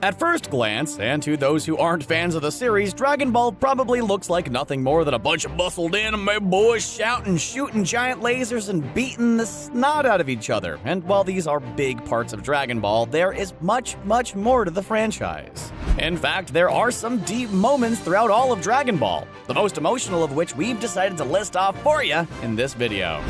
At first glance, and to those who aren't fans of the series, Dragon Ball probably looks like nothing more than a bunch of muscled anime boys shouting, shooting giant lasers, and beating the snot out of each other. And while these are big parts of Dragon Ball, there is much, much more to the franchise. In fact, there are some deep moments throughout all of Dragon Ball, the most emotional of which we've decided to list off for you in this video.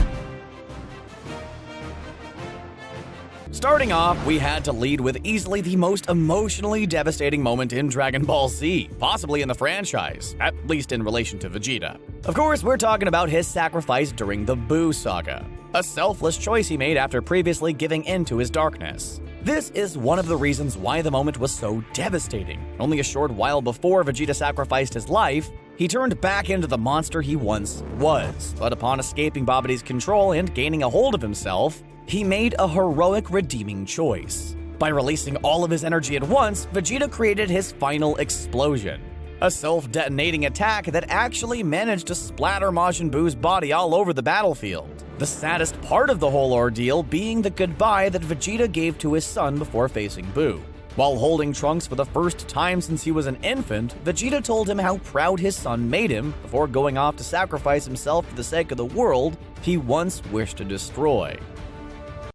Starting off, we had to lead with easily the most emotionally devastating moment in Dragon Ball Z, possibly in the franchise, at least in relation to Vegeta. Of course, we're talking about his sacrifice during the Buu Saga, a selfless choice he made after previously giving in to his darkness. This is one of the reasons why the moment was so devastating. Only a short while before Vegeta sacrificed his life, he turned back into the monster he once was. But upon escaping Babidi's control and gaining a hold of himself, he made a heroic redeeming choice. By releasing all of his energy at once, Vegeta created his final explosion, a self-detonating attack that actually managed to splatter Majin Buu's body all over the battlefield. The saddest part of the whole ordeal being the goodbye that Vegeta gave to his son before facing Buu. While holding Trunks for the first time since he was an infant, Vegeta told him how proud his son made him before going off to sacrifice himself for the sake of the world he once wished to destroy.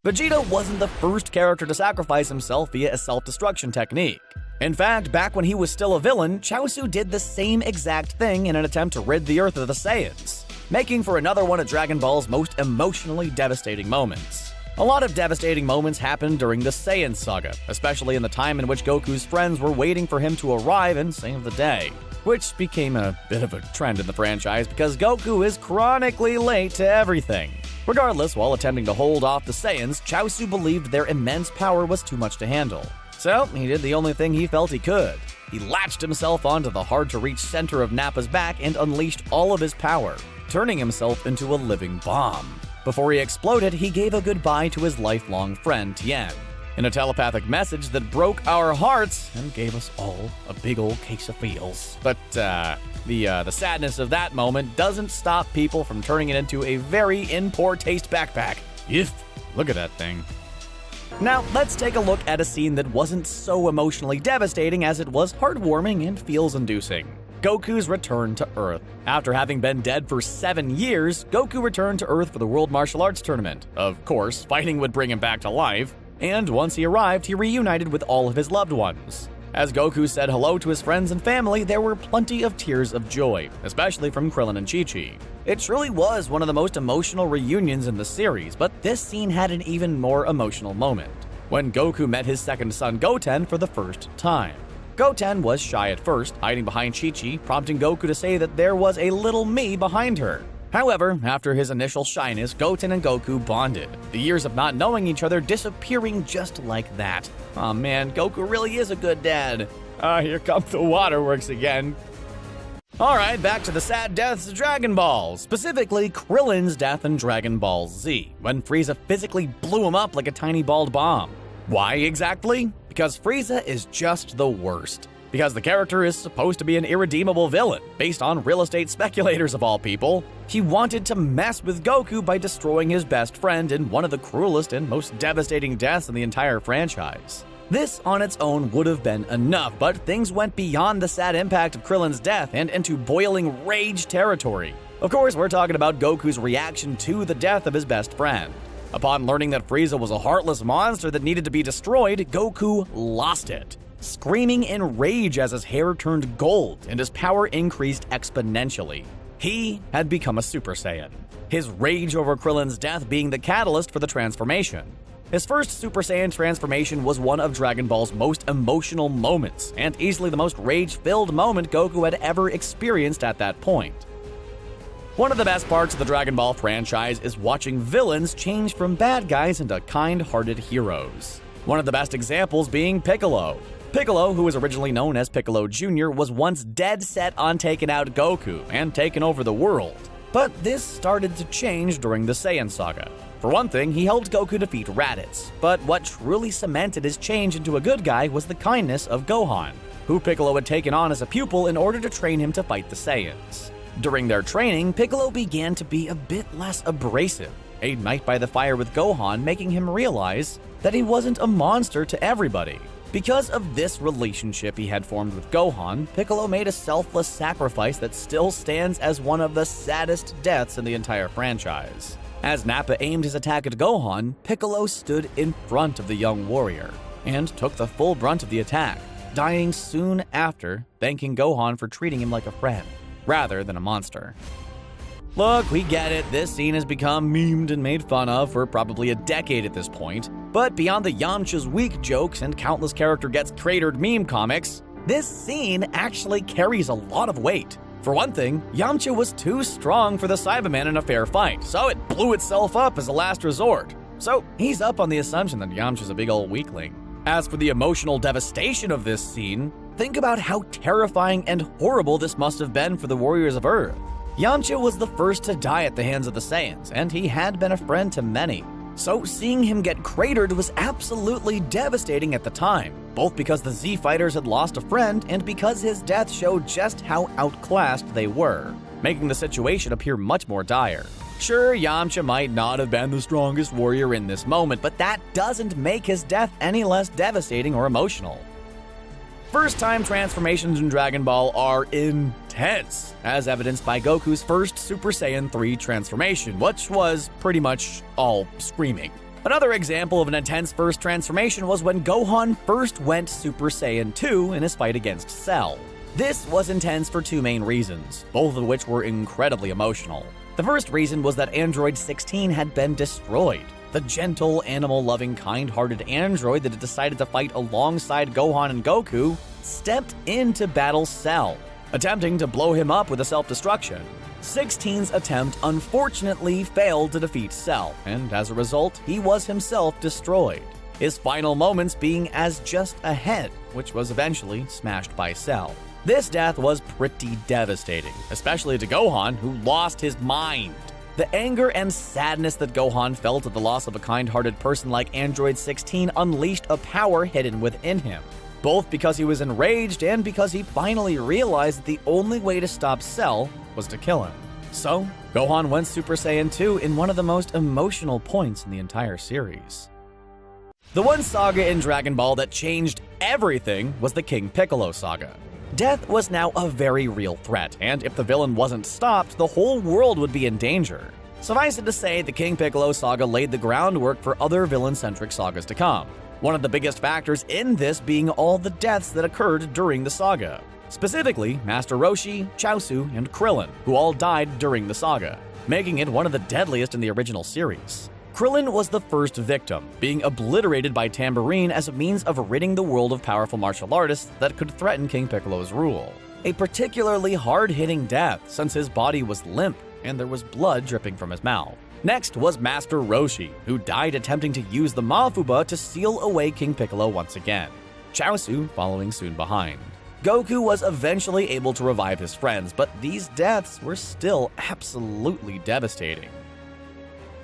Vegeta wasn't the first character to sacrifice himself via a self-destruction technique. In fact, back when he was still a villain, Chaozu did the same exact thing in an attempt to rid the Earth of the Saiyans, making for another one of Dragon Ball's most emotionally devastating moments. A lot of devastating moments happened during the Saiyan Saga, especially in the time in which Goku's friends were waiting for him to arrive and save the day, which became a bit of a trend in the franchise because Goku is chronically late to everything. Regardless, while attempting to hold off the Saiyans, Chaozu believed their immense power was too much to handle. So, he did the only thing he felt he could. He latched himself onto the hard-to-reach center of Nappa's back and unleashed all of his power, turning himself into a living bomb. Before he exploded, he gave a goodbye to his lifelong friend, Tien, in a telepathic message that broke our hearts and gave us all a big old case of feels. But, the sadness of that moment doesn't stop people from turning it into a very in poor taste backpack. Look at that thing. Now, let's take a look at a scene that wasn't so emotionally devastating as it was heartwarming and feels-inducing. Goku's return to Earth. After having been dead for 7 years, Goku returned to Earth for the World Martial Arts Tournament. Of course, fighting would bring him back to life, and once he arrived, he reunited with all of his loved ones. As Goku said hello to his friends and family, there were plenty of tears of joy, especially from Krillin and Chi-Chi. It truly was one of the most emotional reunions in the series, but this scene had an even more emotional moment, when Goku met his second son Goten for the first time. Goten was shy at first, hiding behind Chi-Chi, prompting Goku to say that there was a little me behind her. However, after his initial shyness, Goten and Goku bonded, the years of not knowing each other disappearing just like that. Aw man, Goku really is a good dad. Here comes the waterworks again. Alright, back to the sad deaths of Dragon Ball, specifically Krillin's death in Dragon Ball Z, when Frieza physically blew him up like a tiny balled bomb. Why exactly? Because Frieza is just the worst. Because the character is supposed to be an irredeemable villain, based on real estate speculators of all people, he wanted to mess with Goku by destroying his best friend in one of the cruelest and most devastating deaths in the entire franchise. This on its own would have been enough, but things went beyond the sad impact of Krillin's death and into boiling rage territory. Of course, we're talking about Goku's reaction to the death of his best friend. Upon learning that Frieza was a heartless monster that needed to be destroyed, Goku lost it, screaming in rage as his hair turned gold and his power increased exponentially. He had become a Super Saiyan, his rage over Krillin's death being the catalyst for the transformation. His first Super Saiyan transformation was one of Dragon Ball's most emotional moments, and easily the most rage-filled moment Goku had ever experienced at that point. One of the best parts of the Dragon Ball franchise is watching villains change from bad guys into kind-hearted heroes. One of the best examples being Piccolo. Piccolo, who was originally known as Piccolo Jr., was once dead set on taking out Goku and taking over the world. But this started to change during the Saiyan Saga. For one thing, he helped Goku defeat Raditz, but what truly cemented his change into a good guy was the kindness of Gohan, who Piccolo had taken on as a pupil in order to train him to fight the Saiyans. During their training, Piccolo began to be a bit less abrasive, a knight by the fire with Gohan making him realize that he wasn't a monster to everybody. Because of this relationship he had formed with Gohan, Piccolo made a selfless sacrifice that still stands as one of the saddest deaths in the entire franchise. As Nappa aimed his attack at Gohan, Piccolo stood in front of the young warrior and took the full brunt of the attack, dying soon after, thanking Gohan for treating him like a friend, rather than a monster. Look, we get it, this scene has become memed and made fun of for probably a decade at this point, but beyond the Yamcha's weak jokes and countless character gets cratered meme comics, this scene actually carries a lot of weight. For one thing, Yamcha was too strong for the Cyberman in a fair fight, so it blew itself up as a last resort. So he's up on the assumption that Yamcha's a big old weakling. As for the emotional devastation of this scene, think about how terrifying and horrible this must have been for the Warriors of Earth. Yamcha was the first to die at the hands of the Saiyans, and he had been a friend to many. So seeing him get cratered was absolutely devastating at the time, both because the Z-Fighters had lost a friend and because his death showed just how outclassed they were, making the situation appear much more dire. Sure, Yamcha might not have been the strongest warrior in this moment, but that doesn't make his death any less devastating or emotional. First-time transformations in Dragon Ball are intense, as evidenced by Goku's first Super Saiyan 3 transformation, which was pretty much all screaming. Another example of an intense first transformation was when Gohan first went Super Saiyan 2 in his fight against Cell. This was intense for two main reasons, both of which were incredibly emotional. The first reason was that Android 16 had been destroyed. The gentle, animal-loving, kind-hearted android that had decided to fight alongside Gohan and Goku stepped in to battle Cell, attempting to blow him up with a self-destruction. 16's attempt unfortunately failed to defeat Cell, and as a result, he was himself destroyed, his final moments being as just a head, which was eventually smashed by Cell. This death was pretty devastating, especially to Gohan, who lost his mind. The anger and sadness that Gohan felt at the loss of a kind-hearted person like Android 16 unleashed a power hidden within him, both because he was enraged and because he finally realized that the only way to stop Cell was to kill him. So, Gohan went Super Saiyan 2 in one of the most emotional points in the entire series. The one saga in Dragon Ball that changed everything was the King Piccolo saga. Death was now a very real threat, and if the villain wasn't stopped, the whole world would be in danger. Suffice it to say, the King Piccolo saga laid the groundwork for other villain-centric sagas to come. One of the biggest factors in this being all the deaths that occurred during the saga. Specifically, Master Roshi, Chaozu, and Krillin, who all died during the saga, making it one of the deadliest in the original series. Krillin was the first victim, being obliterated by Tambourine as a means of ridding the world of powerful martial artists that could threaten King Piccolo's rule. A particularly hard-hitting death, since his body was limp and there was blood dripping from his mouth. Next was Master Roshi, who died attempting to use the Mafuba to seal away King Piccolo once again, Chaozu following soon behind. Goku was eventually able to revive his friends, but these deaths were still absolutely devastating.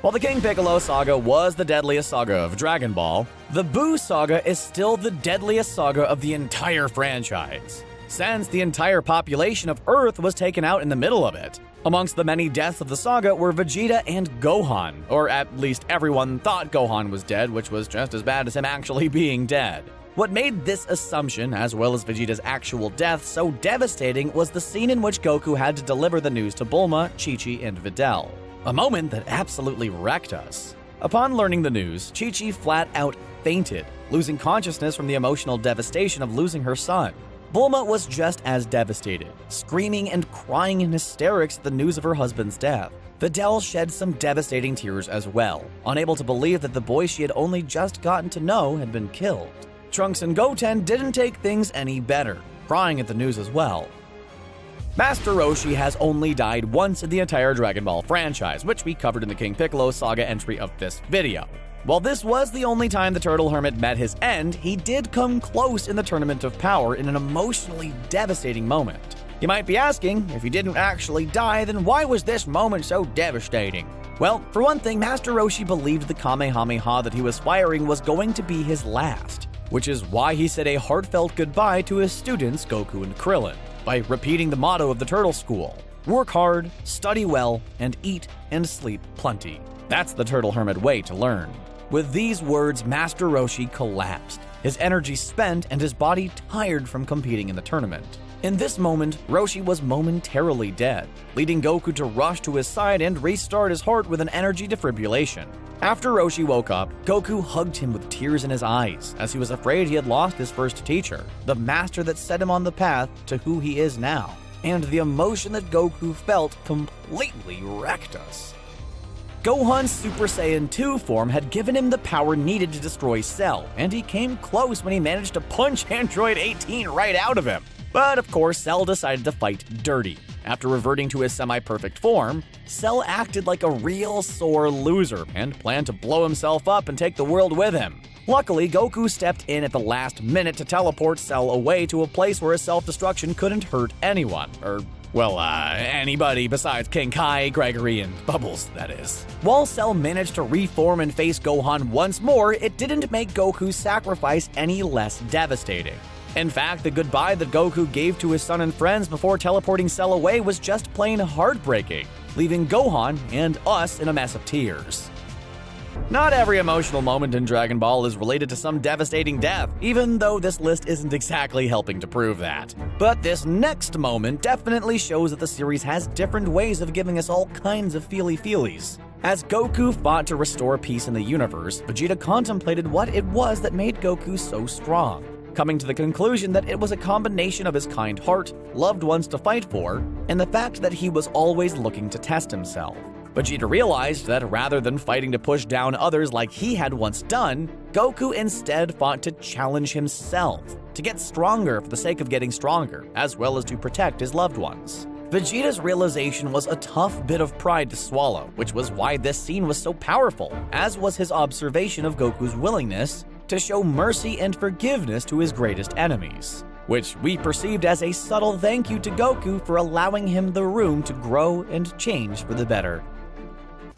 While the King Piccolo saga was the deadliest saga of Dragon Ball, the Buu saga is still the deadliest saga of the entire franchise, since the entire population of Earth was taken out in the middle of it. Amongst the many deaths of the saga were Vegeta and Gohan, or at least everyone thought Gohan was dead, which was just as bad as him actually being dead. What made this assumption, as well as Vegeta's actual death, so devastating was the scene in which Goku had to deliver the news to Bulma, Chi-Chi, and Videl. A moment that absolutely wrecked us. Upon learning the news, Chi-Chi flat out fainted, losing consciousness from the emotional devastation of losing her son. Bulma was just as devastated, screaming and crying in hysterics at the news of her husband's death. Videl shed some devastating tears as well, unable to believe that the boy she had only just gotten to know had been killed. Trunks and Goten didn't take things any better, crying at the news as well. Master Roshi has only died once in the entire Dragon Ball franchise, which we covered in the King Piccolo saga entry of this video. While this was the only time the Turtle Hermit met his end, he did come close in the Tournament of Power in an emotionally devastating moment. You might be asking, if he didn't actually die, then why was this moment so devastating? Well, for one thing, Master Roshi believed the Kamehameha that he was firing was going to be his last, which is why he said a heartfelt goodbye to his students Goku and Krillin, by repeating the motto of the Turtle School: work hard, study well, and eat and sleep plenty. That's the Turtle Hermit way to learn. With these words, Master Roshi collapsed, his energy spent and his body tired from competing in the tournament. In this moment, Roshi was momentarily dead, leading Goku to rush to his side and restart his heart with an energy defibrillation. After Roshi woke up, Goku hugged him with tears in his eyes, as he was afraid he had lost his first teacher, the master that set him on the path to who he is now. And the emotion that Goku felt completely wrecked us. Gohan's Super Saiyan 2 form had given him the power needed to destroy Cell, and he came close when he managed to punch Android 18 right out of him. But of course, Cell decided to fight dirty. After reverting to his semi-perfect form, Cell acted like a real sore loser and planned to blow himself up and take the world with him. Luckily, Goku stepped in at the last minute to teleport Cell away to a place where his self-destruction couldn't hurt anyone, anybody besides King Kai, Gregory, and Bubbles, that is. While Cell managed to reform and face Gohan once more, it didn't make Goku's sacrifice any less devastating. In fact, the goodbye that Goku gave to his son and friends before teleporting Cell away was just plain heartbreaking, leaving Gohan and us in a mess of tears. Not every emotional moment in Dragon Ball is related to some devastating death, even though this list isn't exactly helping to prove that. But this next moment definitely shows that the series has different ways of giving us all kinds of feely-feelies. As Goku fought to restore peace in the universe, Vegeta contemplated what it was that made Goku so strong, coming to the conclusion that it was a combination of his kind heart, loved ones to fight for, and the fact that he was always looking to test himself. Vegeta realized that rather than fighting to push down others like he had once done, Goku instead fought to challenge himself, to get stronger for the sake of getting stronger, as well as to protect his loved ones. Vegeta's realization was a tough bit of pride to swallow, which was why this scene was so powerful, as was his observation of Goku's willingness to show mercy and forgiveness to his greatest enemies, which we perceived as a subtle thank you to Goku for allowing him the room to grow and change for the better.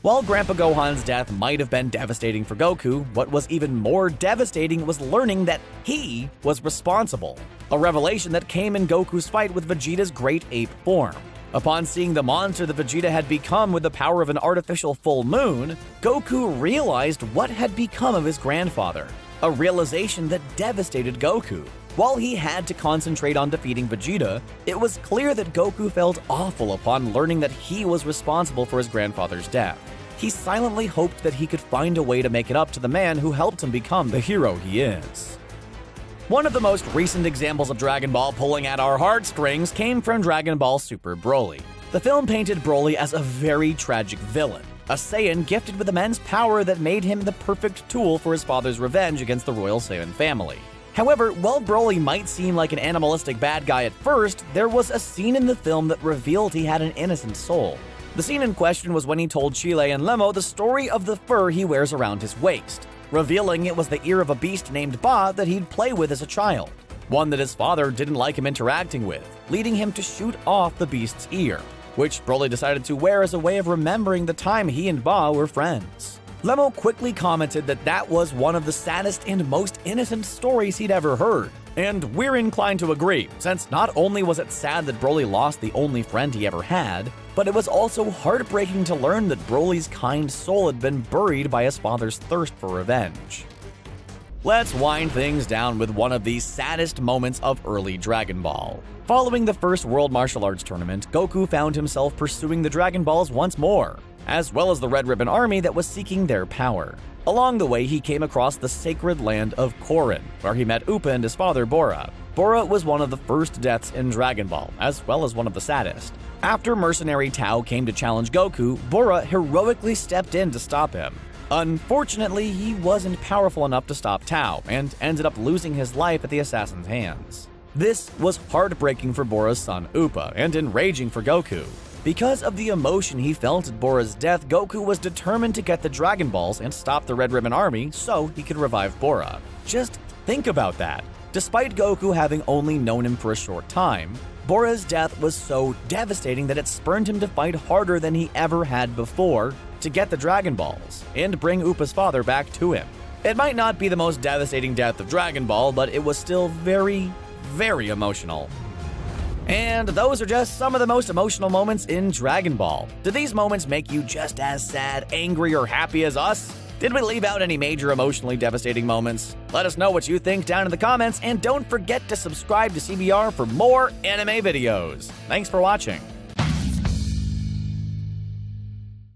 While Grandpa Gohan's death might have been devastating for Goku, what was even more devastating was learning that he was responsible, a revelation that came in Goku's fight with Vegeta's Great Ape form. Upon seeing the monster that Vegeta had become with the power of an artificial full moon, Goku realized what had become of his grandfather, a realization that devastated Goku. While he had to concentrate on defeating Vegeta, it was clear that Goku felt awful upon learning that he was responsible for his grandfather's death. He silently hoped that he could find a way to make it up to the man who helped him become the hero he is. One of the most recent examples of Dragon Ball pulling at our heartstrings came from Dragon Ball Super Broly. The film painted Broly as a very tragic villain, a Saiyan gifted with immense power that made him the perfect tool for his father's revenge against the royal Saiyan family. However, while Broly might seem like an animalistic bad guy at first, there was a scene in the film that revealed he had an innocent soul. The scene in question was when he told Chile and Lemo the story of the fur he wears around his waist, revealing it was the ear of a beast named Ba that he'd play with as a child, one that his father didn't like him interacting with, leading him to shoot off the beast's ear, which Broly decided to wear as a way of remembering the time he and Ba were friends. Lemo quickly commented that that was one of the saddest and most innocent stories he'd ever heard. And we're inclined to agree, since not only was it sad that Broly lost the only friend he ever had, but it was also heartbreaking to learn that Broly's kind soul had been buried by his father's thirst for revenge. Let's wind things down with one of the saddest moments of early Dragon Ball. Following the first World Martial Arts Tournament, Goku found himself pursuing the Dragon Balls once more, as well as the Red Ribbon Army that was seeking their power. Along the way, he came across the sacred land of Korin, where he met Upa and his father Bora. Bora was one of the first deaths in Dragon Ball, as well as one of the saddest. After mercenary Tao came to challenge Goku, Bora heroically stepped in to stop him. Unfortunately, he wasn't powerful enough to stop Tao, and ended up losing his life at the assassin's hands. This was heartbreaking for Bora's son Upa, and enraging for Goku. Because of the emotion he felt at Bora's death, Goku was determined to get the Dragon Balls and stop the Red Ribbon Army so he could revive Bora. Just think about that. Despite Goku having only known him for a short time, Bora's death was so devastating that it spurred him to fight harder than he ever had before to get the Dragon Balls and bring Upa's father back to him. It might not be the most devastating death of Dragon Ball, but it was still very, very emotional. And those are just some of the most emotional moments in Dragon Ball. Do these moments make you just as sad, angry, or happy as us? Did we leave out any major emotionally devastating moments? Let us know what you think down in the comments, and don't forget to subscribe to CBR for more anime videos. Thanks for watching.